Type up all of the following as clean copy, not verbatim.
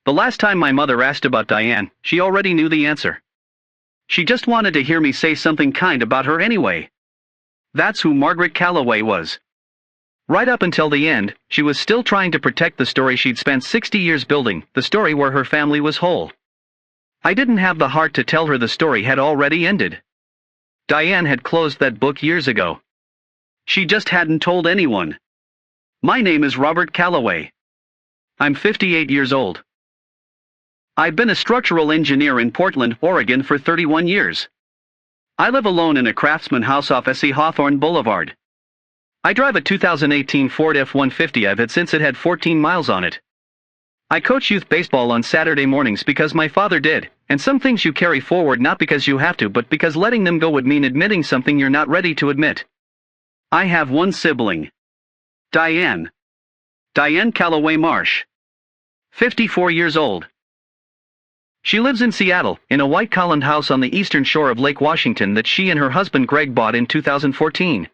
The last time my mother asked about Diane, she already knew the answer. She just wanted to hear me say something kind about her anyway. That's who Margaret Calloway was. Right up until the end, she was still trying to protect the story she'd spent 60 years building, the story where her family was whole. I didn't have the heart to tell her the story had already ended. Diane had closed that book years ago. She just hadn't told anyone. My name is Robert Calloway. I'm 58 years old. I've been a structural engineer in Portland, Oregon for 31 years. I live alone in a craftsman house off SC Hawthorne Boulevard. I drive a 2018 Ford F-150 I've had since it had 14 miles on it. I coach youth baseball on Saturday mornings because my father did, and some things you carry forward not because you have to but because letting them go would mean admitting something you're not ready to admit. I have one sibling. Diane. Diane Calloway Marsh. 54 years old. She lives in Seattle, in a white-columned house on the eastern shore of Lake Washington that she and her husband Greg bought in 2014.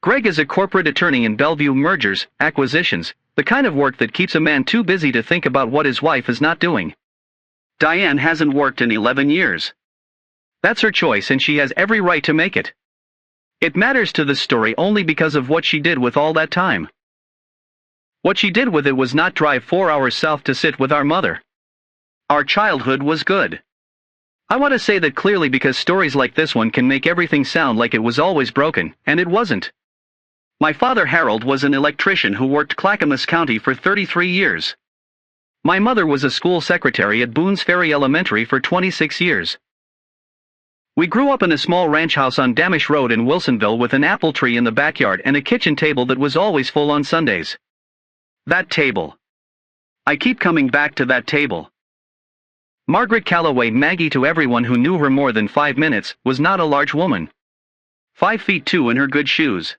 Greg is a corporate attorney in Bellevue mergers, acquisitions, the kind of work that keeps a man too busy to think about what his wife is not doing. Diane hasn't worked in 11 years. That's her choice and she has every right to make it. It matters to this story only because of what she did with all that time. What she did with it was not drive 4 hours south to sit with our mother. Our childhood was good. I want to say that clearly because stories like this one can make everything sound like it was always broken, and it wasn't. My father Harold was an electrician who worked Clackamas County for 33 years. My mother was a school secretary at Boone's Ferry Elementary for 26 years. We grew up in a small ranch house on Damish Road in Wilsonville with an apple tree in the backyard and a kitchen table that was always full on Sundays. That table. I keep coming back to that table. Margaret Calloway, Maggie to everyone who knew her more than 5 minutes, was not a large woman. 5'2" in her good shoes.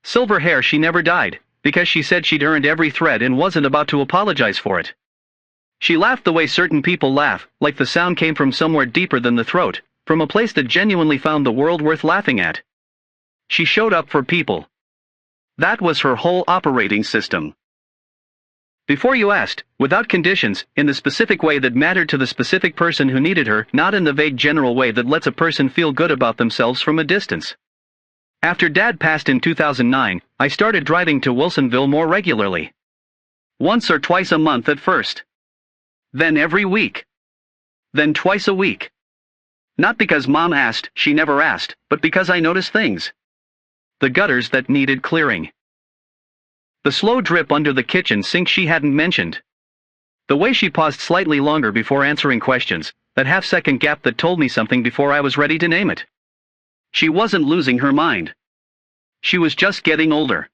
Silver hair. She never dyed, because she said she'd earned every thread and wasn't about to apologize for it. She laughed the way certain people laugh, like the sound came from somewhere deeper than the throat, from a place that genuinely found the world worth laughing at. She showed up for people. That was her whole operating system. Before you asked, without conditions, in the specific way that mattered to the specific person who needed her, not in the vague general way that lets a person feel good about themselves from a distance. After Dad passed in 2009, I started driving to Wilsonville more regularly. Once or twice a month at first. Then every week. Then twice a week. Not because Mom asked, she never asked, but because I noticed things. The gutters that needed clearing. The slow drip under the kitchen sink she hadn't mentioned. The way she paused slightly longer before answering questions, that half-second gap that told me something before I was ready to name it. She wasn't losing her mind. She was just getting older.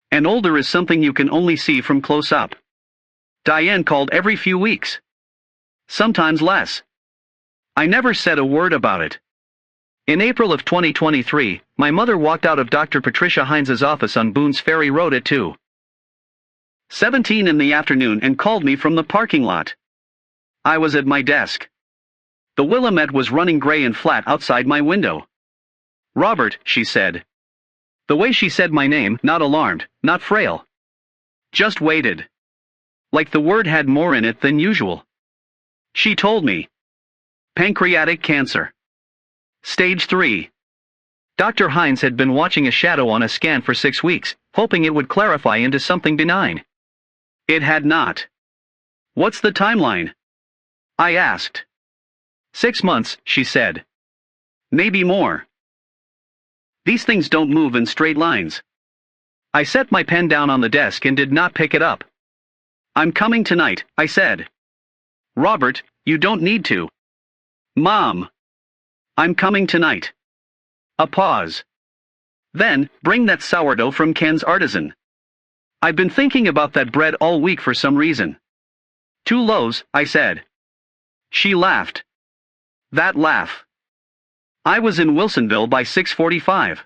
And older is something you can only see from close up. Diane called every few weeks. Sometimes less. I never said a word about it. In April of 2023, my mother walked out of Dr. Patricia Hines' office on Boone's Ferry Road at 2:17 in the afternoon and called me from the parking lot. I was at my desk. The Willamette was running gray and flat outside my window. "Robert," she said. The way she said my name, not alarmed, not frail. Just waited. Like the word had more in it than usual. She told me. Pancreatic cancer. Stage 3. Dr. Hines had been watching a shadow on a scan for 6 weeks, hoping it would clarify into something benign. It had not. "What's the timeline?" I asked. 6 months, she said. Maybe more. These things don't move in straight lines. I set my pen down on the desk and did not pick it up. "I'm coming tonight," I said. "Robert, you don't need to." "Mom. I'm coming tonight." A pause. Then, "Bring that sourdough from Ken's Artisan. I've been thinking about that bread all week for some reason." "2 loaves," I said. She laughed. That laugh. I was in Wilsonville by 6:45.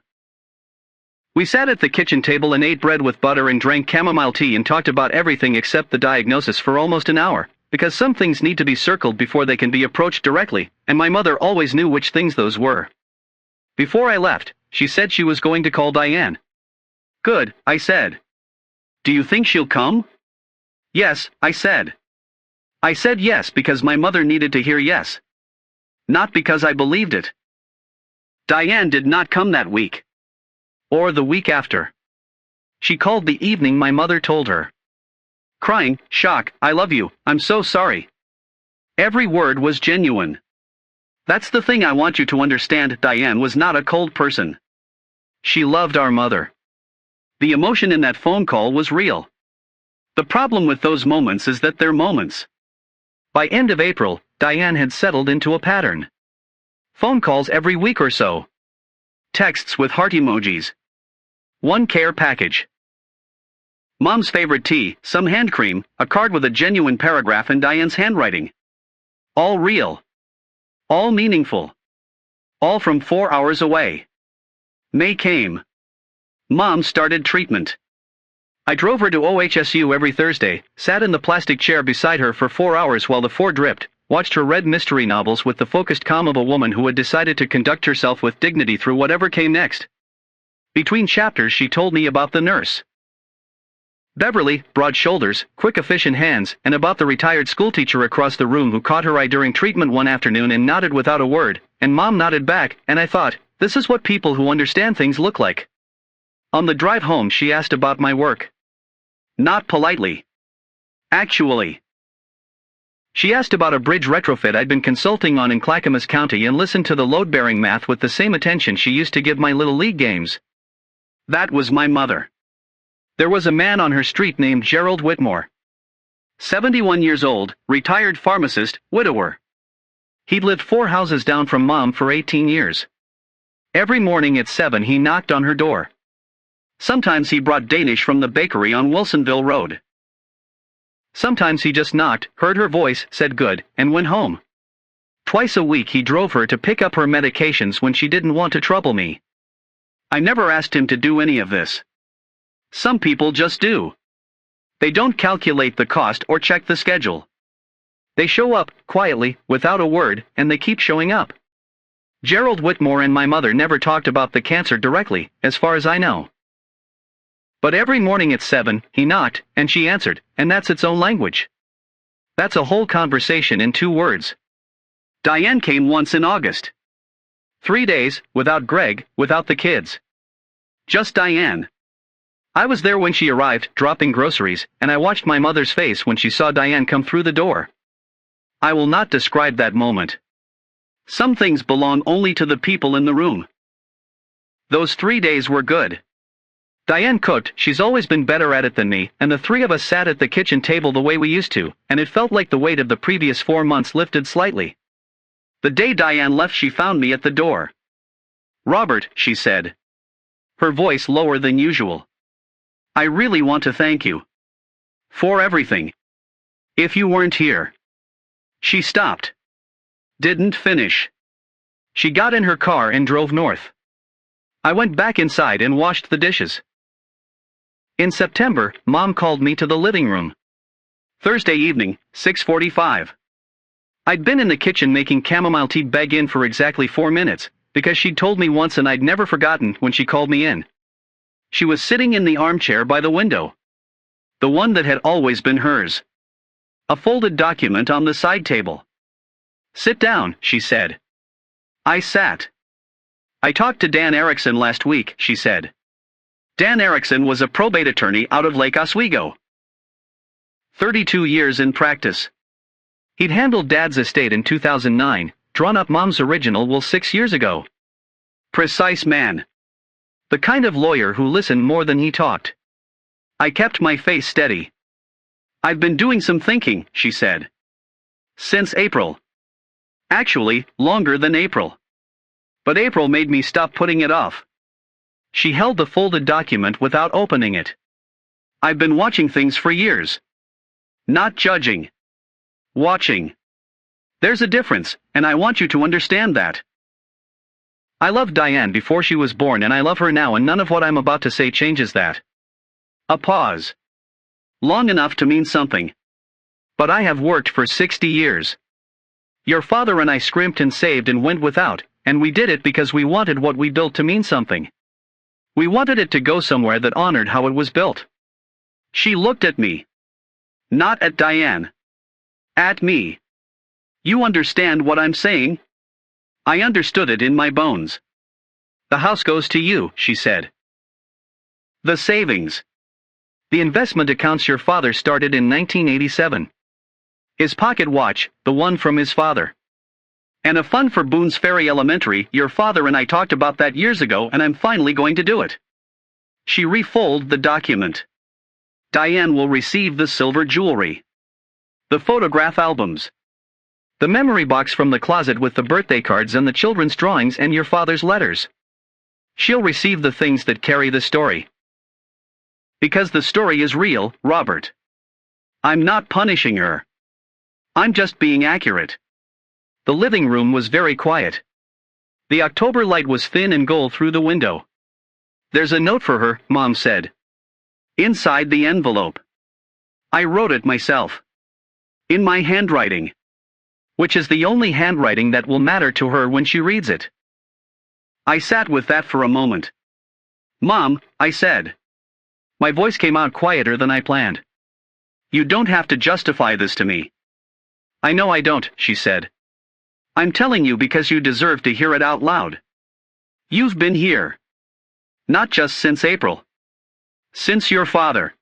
We sat at the kitchen table and ate bread with butter and drank chamomile tea and talked about everything except the diagnosis for almost an hour, because some things need to be circled before they can be approached directly, and my mother always knew which things those were. Before I left, she said she was going to call Diane. "Good," I said. "Do you think she'll come?" "Yes," I said. I said yes because my mother needed to hear yes. Not because I believed it. Diane did not come that week. Or the week after. She called the evening my mother told her. Crying, shock, I love you, I'm so sorry. Every word was genuine. That's the thing I want you to understand. Diane was not a cold person. She loved our mother. The emotion in that phone call was real. The problem with those moments is that they're moments. By end of April, Diane had settled into a pattern. Phone calls every week or so. Texts with heart emojis. One care package. Mom's favorite tea, some hand cream, a card with a genuine paragraph in Diane's handwriting. All real. All meaningful. All from 4 hours away. May came. Mom started treatment. I drove her to OHSU every Thursday, sat in the plastic chair beside her for 4 hours while the four dripped, watched her read mystery novels with the focused calm of a woman who had decided to conduct herself with dignity through whatever came next. Between chapters she told me about the nurse. Beverly, broad shoulders, quick efficient hands, and about the retired schoolteacher across the room who caught her eye during treatment one afternoon and nodded without a word, and Mom nodded back, and I thought, this is what people who understand things look like. On the drive home she asked about my work. Not politely. Actually. She asked about a bridge retrofit I'd been consulting on in Clackamas County and listened to the load-bearing math with the same attention she used to give my Little League games. That was my mother. There was a man on her street named Gerald Whitmore. 71 years old, retired pharmacist, widower. He'd lived 4 houses down from Mom for 18 years. Every morning at 7 he knocked on her door. Sometimes he brought Danish from the bakery on Wilsonville Road. Sometimes he just knocked, heard her voice, said good, and went home. Twice a week he drove her to pick up her medications when she didn't want to trouble me. I never asked him to do any of this. Some people just do. They don't calculate the cost or check the schedule. They show up, quietly, without a word, and they keep showing up. Gerald Whitmore and my mother never talked about the cancer directly, as far as I know. But every morning at 7, he knocked, and she answered, and that's its own language. That's a whole conversation in 2 words. Diane came once in August. 3 days, without Greg, without the kids. Just Diane. I was there when she arrived, dropping groceries, and I watched my mother's face when she saw Diane come through the door. I will not describe that moment. Some things belong only to the people in the room. Those 3 days were good. Diane cooked, she's always been better at it than me, and the 3 of us sat at the kitchen table the way we used to, and it felt like the weight of the previous 4 months lifted slightly. The day Diane left she found me at the door. Robert, she said. Her voice lower than usual. I really want to thank you. For everything. If you weren't here. She stopped. Didn't finish. She got in her car and drove north. I went back inside and washed the dishes. In September, Mom called me to the living room. Thursday evening, 6:45. I'd been in the kitchen making chamomile tea beg in for exactly 4 minutes, because she'd told me once and I'd never forgotten when she called me in. She was sitting in the armchair by the window. The one that had always been hers. A folded document on the side table. Sit down, she said. I sat. I talked to Dan Erickson last week, she said. Dan Erickson was a probate attorney out of Lake Oswego. 32 years in practice. He'd handled Dad's estate in 2009, drawn up Mom's original will 6 years ago. Precise man. The kind of lawyer who listened more than he talked. I kept my face steady. I've been doing some thinking, she said. Since April. Actually, longer than April. But April made me stop putting it off. She held the folded document without opening it. I've been watching things for years. Not judging. Watching. There's a difference, and I want you to understand that. I loved Diane before she was born and I love her now, and none of what I'm about to say changes that. A pause. Long enough to mean something. But I have worked for 60 years. Your father and I scrimped and saved and went without, and we did it because we wanted what we built to mean something. We wanted it to go somewhere that honored how it was built. She looked at me. Not at Diane. At me. You understand what I'm saying? I understood it in my bones. The house goes to you, she said. The savings. The investment accounts your father started in 1987. His pocket watch, the one from his father. And a fund for Boone's Ferry Elementary. Your father and I talked about that years ago, and I'm finally going to do it. She refolded the document. Diane will receive the silver jewelry. The photograph albums. The memory box from the closet with the birthday cards and the children's drawings and your father's letters. She'll receive the things that carry the story. Because the story is real, Robert. I'm not punishing her. I'm just being accurate. The living room was very quiet. The October light was thin and gold through the window. There's a note for her, Mom said. Inside the envelope. I wrote it myself. In my handwriting. Which is the only handwriting that will matter to her when she reads it. I sat with that for a moment. Mom, I said. My voice came out quieter than I planned. You don't have to justify this to me. I know I don't, she said. I'm telling you because you deserve to hear it out loud. You've been here. Not just since April. Since your father.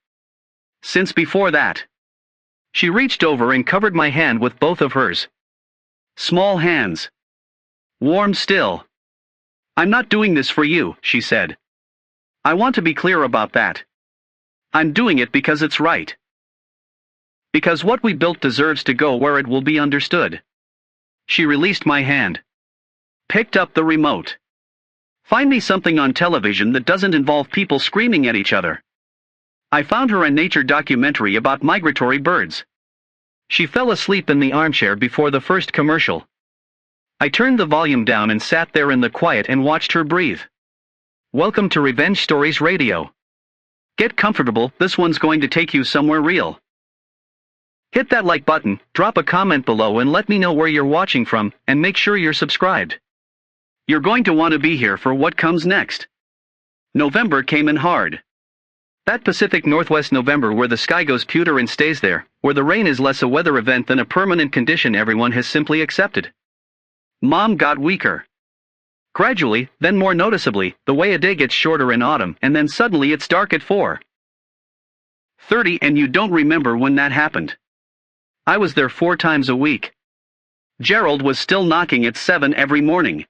Since before that. She reached over and covered my hand with both of hers. Small hands. Warm still. I'm not doing this for you, she said. I want to be clear about that. I'm doing it because it's right. Because what we built deserves to go where it will be understood. She released my hand. Picked up the remote. Find me something on television that doesn't involve people screaming at each other. I found her a nature documentary about migratory birds. She fell asleep in the armchair before the first commercial. I turned the volume down and sat there in the quiet and watched her breathe. Welcome to Revenge Stories Radio. Get comfortable, this one's going to take you somewhere real. Hit that like button, drop a comment below and let me know where you're watching from, and make sure you're subscribed. You're going to want to be here for what comes next. November came in hard. That Pacific Northwest November where the sky goes pewter and stays there, where the rain is less a weather event than a permanent condition everyone has simply accepted. Mom got weaker. Gradually, then more noticeably, the way a day gets shorter in autumn and then suddenly it's dark at 4:30 and you don't remember when that happened. I was there 4 times a week. Gerald was still knocking at 7 every morning.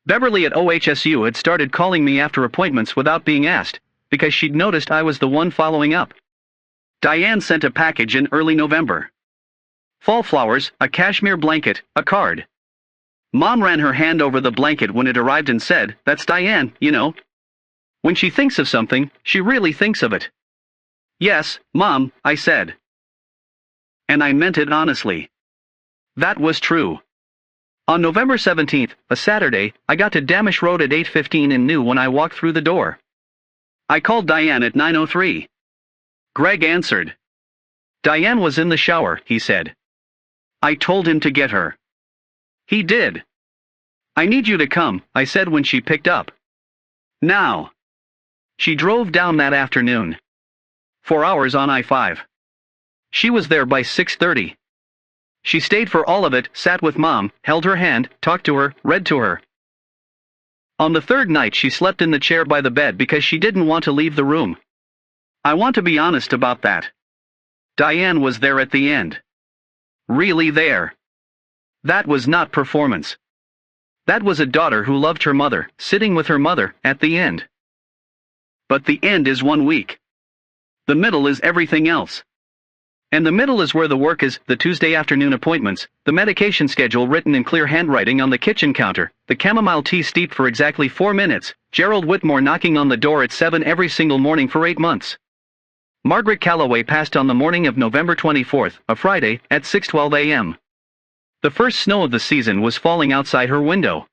Beverly at OHSU had started calling me after appointments without being asked, because she'd noticed I was the one following up. Diane sent a package in early November. Fall flowers, a cashmere blanket, a card. Mom ran her hand over the blanket when it arrived and said, "That's Diane, you know. When she thinks of something, she really thinks of it." "Yes, Mom," I said. And I meant it honestly. That was true. On November 17th, a Saturday, I got to Damish Road at 8:15 and knew when I walked through the door. I called Diane at 9:03. Greg answered. Diane was in the shower, he said. I told him to get her. He did. I need you to come, I said when she picked up. Now. She drove down that afternoon. 4 hours on I-5. She was there by 6:30. She stayed for all of it, sat with Mom, held her hand, talked to her, read to her. On the 3rd night she slept in the chair by the bed because she didn't want to leave the room. I want to be honest about that. Diane was there at the end. Really there. That was not performance. That was a daughter who loved her mother, sitting with her mother, at the end. But the end is 1 week. The middle is everything else. And the middle is where the work is, the Tuesday afternoon appointments, the medication schedule written in clear handwriting on the kitchen counter, the chamomile tea steeped for exactly 4 minutes, Gerald Whitmore knocking on the door at 7 every single morning for 8 months. Margaret Calloway passed on the morning of November 24th, a Friday, at 6:12 a.m. The first snow of the season was falling outside her window.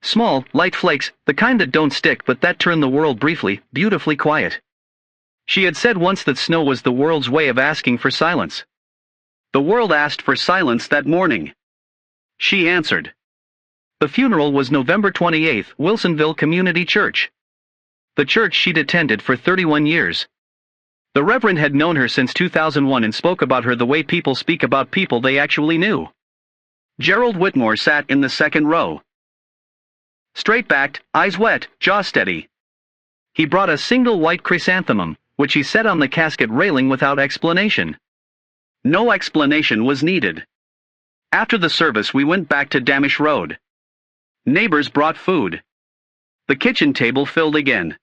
Small, light flakes, the kind that don't stick but that turn the world briefly, beautifully quiet. She had said once that snow was the world's way of asking for silence. The world asked for silence that morning. She answered. The funeral was November 28th, Wilsonville Community Church. The church she'd attended for 31 years. The Reverend had known her since 2001 and spoke about her the way people speak about people they actually knew. Gerald Whitmore sat in the second row. Straight-backed, eyes wet, jaw steady. He brought a single white chrysanthemum, which he set on the casket railing without explanation. No explanation was needed. After the service we went back to Damish Road. Neighbors brought food. The kitchen table filled again.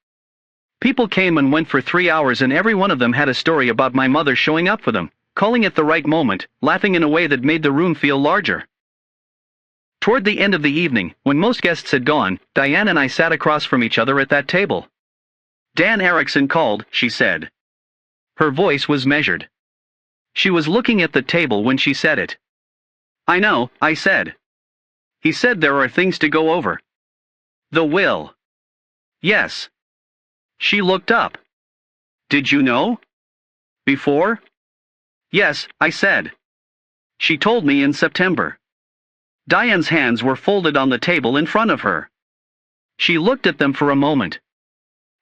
People came and went for 3 hours and every one of them had a story about my mother showing up for them, calling at the right moment, laughing in a way that made the room feel larger. Toward the end of the evening, when most guests had gone, Diane and I sat across from each other at that table. Dan Erickson called, she said. Her voice was measured. She was looking at the table when she said it. I know, I said. He said there are things to go over. The will. Yes. She looked up. Did you know? Before? Yes, I said. She told me in September. Diane's hands were folded on the table in front of her. She looked at them for a moment.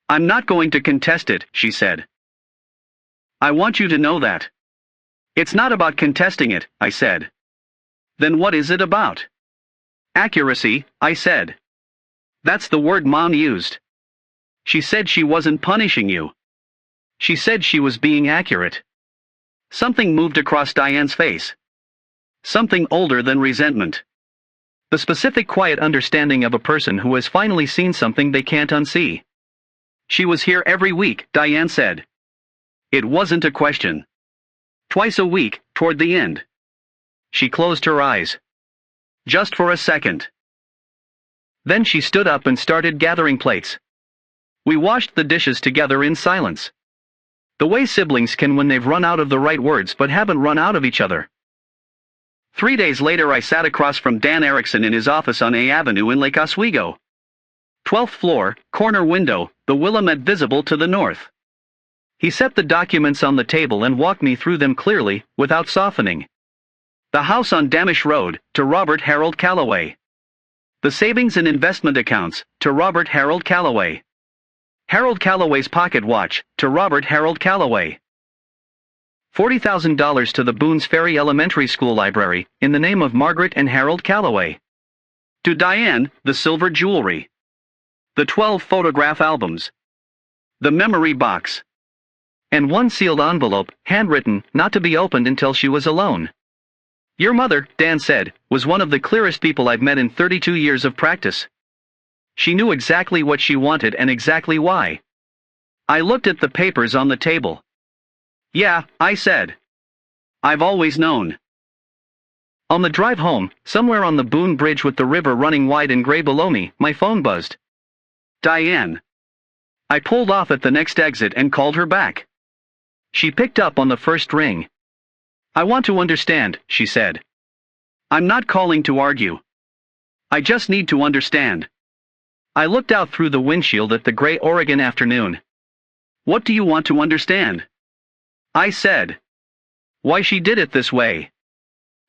I'm not going to contest it, she said. I want you to know that. It's not about contesting it, I said. Then what is it about? Accuracy, I said. That's the word Mom used. She said she wasn't punishing you. She said she was being accurate. Something moved across Diane's face. Something older than resentment. The specific quiet understanding of a person who has finally seen something they can't unsee. She was here every week, Diane said. It wasn't a question. Twice a week, toward the end. She closed her eyes. Just for a second. Then she stood up and started gathering plates. We washed the dishes together in silence. The way siblings can when they've run out of the right words but haven't run out of each other. 3 days later I sat across from Dan Erickson in his office on A Avenue in Lake Oswego. 12th floor, corner window, the Willamette visible to the north. He set the documents on the table and walked me through them clearly, without softening. The house on Damish Road, to Robert Harold Calloway. The savings and investment accounts, to Robert Harold Calloway. Harold Calloway's pocket watch, to Robert Harold Calloway. $40,000 to the Boone's Ferry Elementary School Library, in the name of Margaret and Harold Calloway. To Diane, the silver jewelry. The 12 photograph albums. The memory box. And one sealed envelope, handwritten, not to be opened until she was alone. Your mother, Dan said, was one of the clearest people I've met in 32 years of practice. She knew exactly what she wanted and exactly why. I looked at the papers on the table. Yeah, I said. I've always known. On the drive home, somewhere on the Boone Bridge with the river running wide and gray below me, my phone buzzed. Diane. I pulled off at the next exit and called her back. She picked up on the first ring. I want to understand, she said. I'm not calling to argue. I just need to understand. I looked out through the windshield at the gray Oregon afternoon. What do you want to understand? I said. Why she did it this way.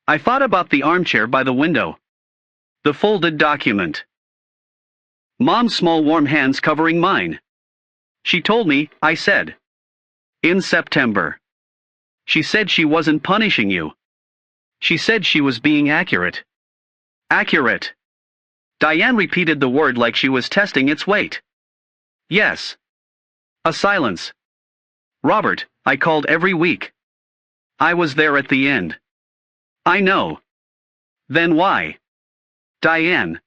I thought about the armchair by the window. The folded document. Mom's small warm hands covering mine. She told me, I said. In September. She said she wasn't punishing you. She said she was being accurate. Accurate. Diane repeated the word like she was testing its weight. Yes. A silence. Robert, I called every week. I was there at the end. I know. Then why? Diane.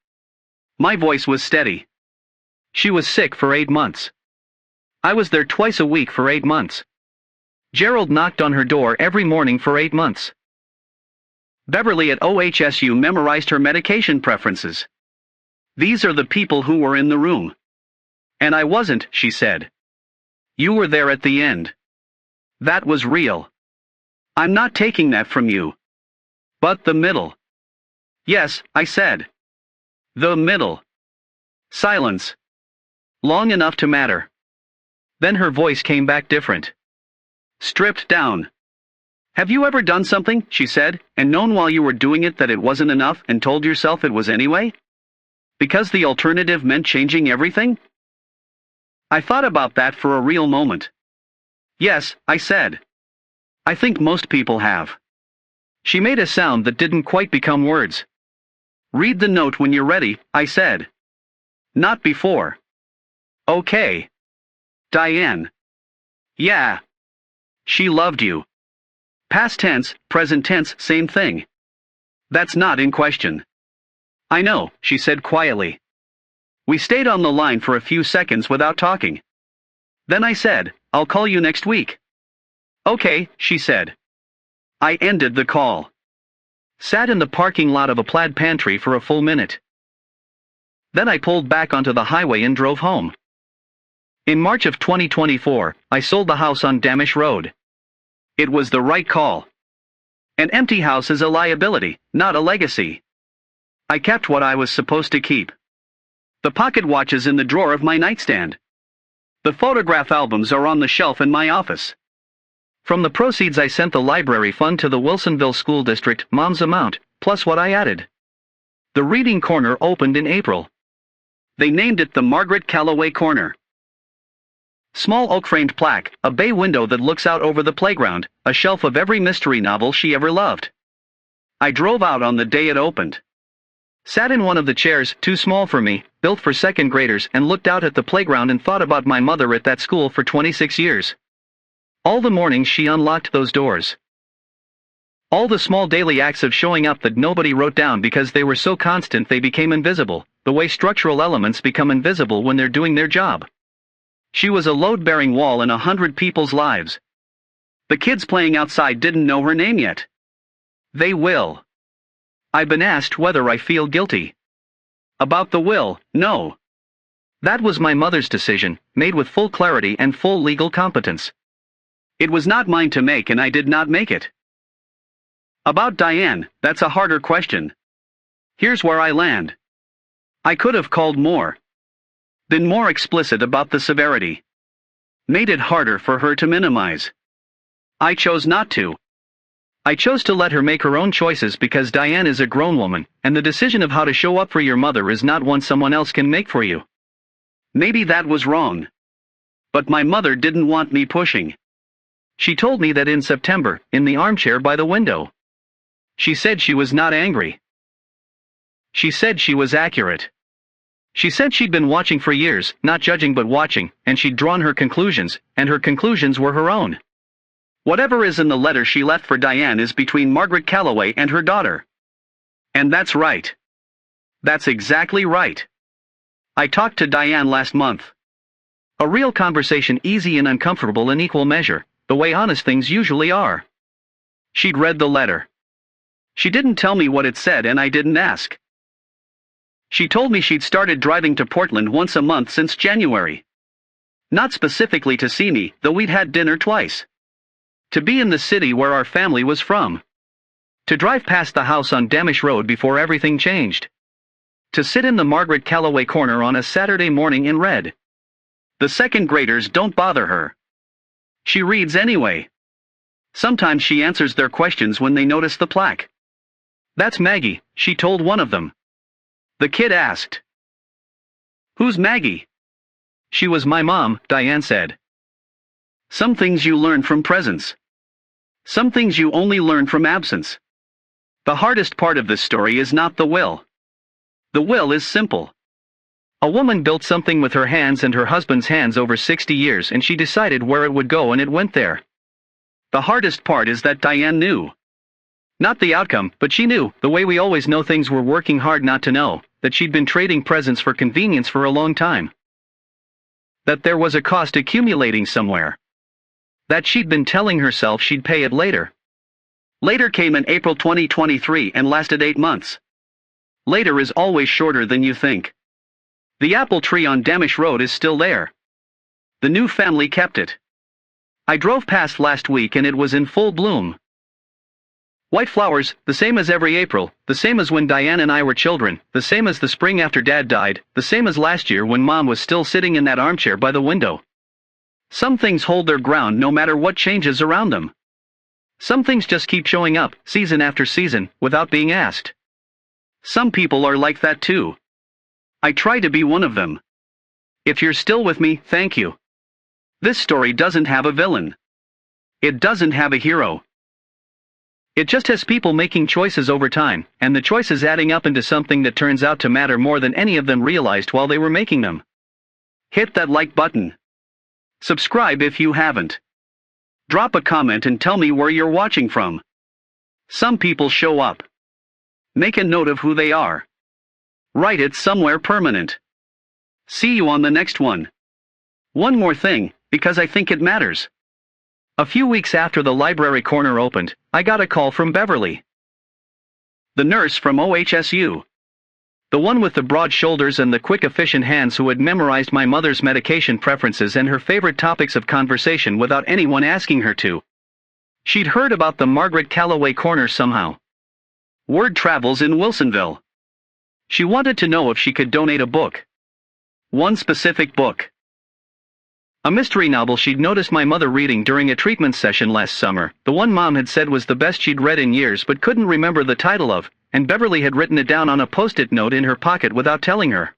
My voice was steady. She was sick for 8 months. I was there twice a week for 8 months. Gerald knocked on her door every morning for 8 months. Beverly at OHSU memorized her medication preferences. These are the people who were in the room. And I wasn't, she said. You were there at the end. That was real. I'm not taking that from you. But the middle. Yes, I said. The middle. Silence. Long enough to matter. Then her voice came back different. Stripped down. Have you ever done something, she said, and known while you were doing it that it wasn't enough and told yourself it was anyway? Because the alternative meant changing everything? I thought about that for a real moment. Yes, I said. I think most people have. She made a sound that didn't quite become words. Read the note when you're ready, I said. Not before. Okay. Diane. Yeah. She loved you. Past tense, present tense, same thing. That's not in question. I know, she said quietly. We stayed on the line for a few seconds without talking. Then I said, I'll call you next week. Okay, she said. I ended the call. Sat in the parking lot of a plaid pantry for a full minute. Then I pulled back onto the highway and drove home. In March of 2024, I sold the house on Damish Road. It was the right call. An empty house is a liability, not a legacy. I kept what I was supposed to keep. The pocket watch is in the drawer of my nightstand. The photograph albums are on the shelf in my office. From the proceeds I sent the library fund to the Wilsonville School District, Mom's amount, plus what I added. The reading corner opened in April. They named it the Margaret Calloway Corner. Small oak-framed plaque, a bay window that looks out over the playground, a shelf of every mystery novel she ever loved. I drove out on the day it opened. Sat in one of the chairs, too small for me, built for second graders, and looked out at the playground and thought about my mother at that school for 26 years. All the mornings she unlocked those doors. All the small daily acts of showing up that nobody wrote down because they were so constant they became invisible, the way structural elements become invisible when they're doing their job. She was a load-bearing wall in 100 people's lives. The kids playing outside didn't know her name yet. They will. I've been asked whether I feel guilty. About the will, no. That was my mother's decision, made with full clarity and full legal competence. It was not mine to make and I did not make it. About Diane, that's a harder question. Here's where I land. I could have called more. Been more explicit about the severity. Made it harder for her to minimize. I chose not to. I chose to let her make her own choices because Diane is a grown woman, and the decision of how to show up for your mother is not one someone else can make for you. Maybe that was wrong. But my mother didn't want me pushing. She told me that in September, in the armchair by the window. She said she was not angry. She said she was accurate. She said she'd been watching for years, not judging but watching, and she'd drawn her conclusions, and her conclusions were her own. Whatever is in the letter she left for Diane is between Margaret Calloway and her daughter. And that's right. That's exactly right. I talked to Diane last month. A real conversation, easy and uncomfortable in equal measure, the way honest things usually are. She'd read the letter. She didn't tell me what it said and I didn't ask. She told me she'd started driving to Portland once a month since January. Not specifically to see me, though we'd had dinner twice. To be in the city where our family was from. To drive past the house on Damish Road before everything changed. To sit in the Margaret Calloway Corner on a Saturday morning and read. The second graders don't bother her. She reads anyway. Sometimes she answers their questions when they notice the plaque. That's Maggie, she told one of them. The kid asked. Who's Maggie? She was my mom, Diane said. Some things you learn from presence. Some things you only learn from absence. The hardest part of this story is not the will. The will is simple. A woman built something with her hands and her husband's hands over 60 years and she decided where it would go and it went there. The hardest part is that Diane knew. Not the outcome, but she knew, the way we always know things we're working hard not to know, that she'd been trading presents for convenience for a long time. That there was a cost accumulating somewhere. That she'd been telling herself she'd pay it later. Later came in April 2023 and lasted 8 months. Later is always shorter than you think. The apple tree on Damish Road is still there. The new family kept it. I drove past last week and it was in full bloom. White flowers, the same as every April, the same as when Diane and I were children, the same as the spring after Dad died, the same as last year when Mom was still sitting in that armchair by the window. Some things hold their ground no matter what changes around them. Some things just keep showing up, season after season, without being asked. Some people are like that too. I try to be one of them. If you're still with me, thank you. This story doesn't have a villain. It doesn't have a hero. It just has people making choices over time, and the choices adding up into something that turns out to matter more than any of them realized while they were making them. Hit that like button. Subscribe if you haven't. Drop a comment and tell me where you're watching from. Some people show up. Make a note of who they are. Write it somewhere permanent. See you on the next one. One more thing, because I think it matters. A few weeks after the library corner opened, I got a call from Beverly. The nurse from OHSU. The one with the broad shoulders and the quick efficient hands who had memorized my mother's medication preferences and her favorite topics of conversation without anyone asking her to. She'd heard about the Margaret Calloway corner somehow. Word travels in Wilsonville. She wanted to know if she could donate a book. One specific book. A mystery novel she'd noticed my mother reading during a treatment session last summer, the one Mom had said was the best she'd read in years but couldn't remember the title of, and Beverly had written it down on a post-it note in her pocket without telling her.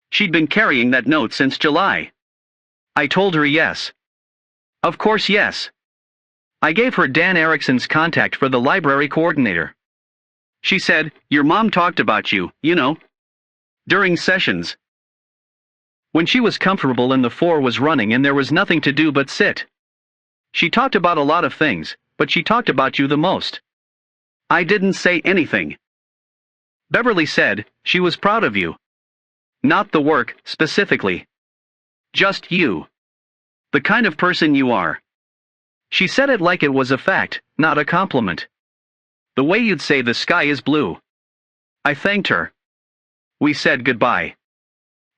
She'd been carrying that note since July. I told her yes. Of course yes. I gave her Dan Erickson's contact for the library coordinator. She said, "Your mom talked about you, you know. During sessions. When she was comfortable and the floor was running and there was nothing to do but sit. She talked about a lot of things, but she talked about you the most." I didn't say anything. Beverly said, she was proud of you. Not the work, specifically. Just you. The kind of person you are. She said it like it was a fact, not a compliment. The way you'd say the sky is blue. I thanked her. We said goodbye.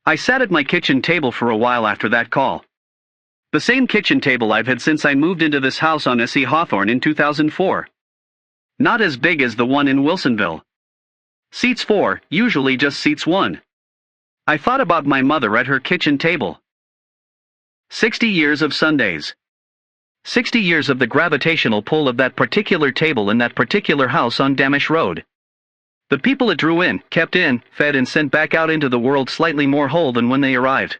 I sat at my kitchen table for a while after that call. The same kitchen table I've had since I moved into this house on S.E. Hawthorne in 2004. Not as big as the one in Wilsonville. Seats 4, usually just seats 1. I thought about my mother at her kitchen table. 60 years of Sundays. 60 years of the gravitational pull of that particular table in that particular house on Damish Road. The people it drew in, kept in, fed and sent back out into the world slightly more whole than when they arrived.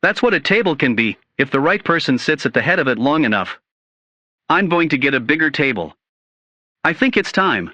That's what a table can be, if the right person sits at the head of it long enough. I'm going to get a bigger table. I think it's time.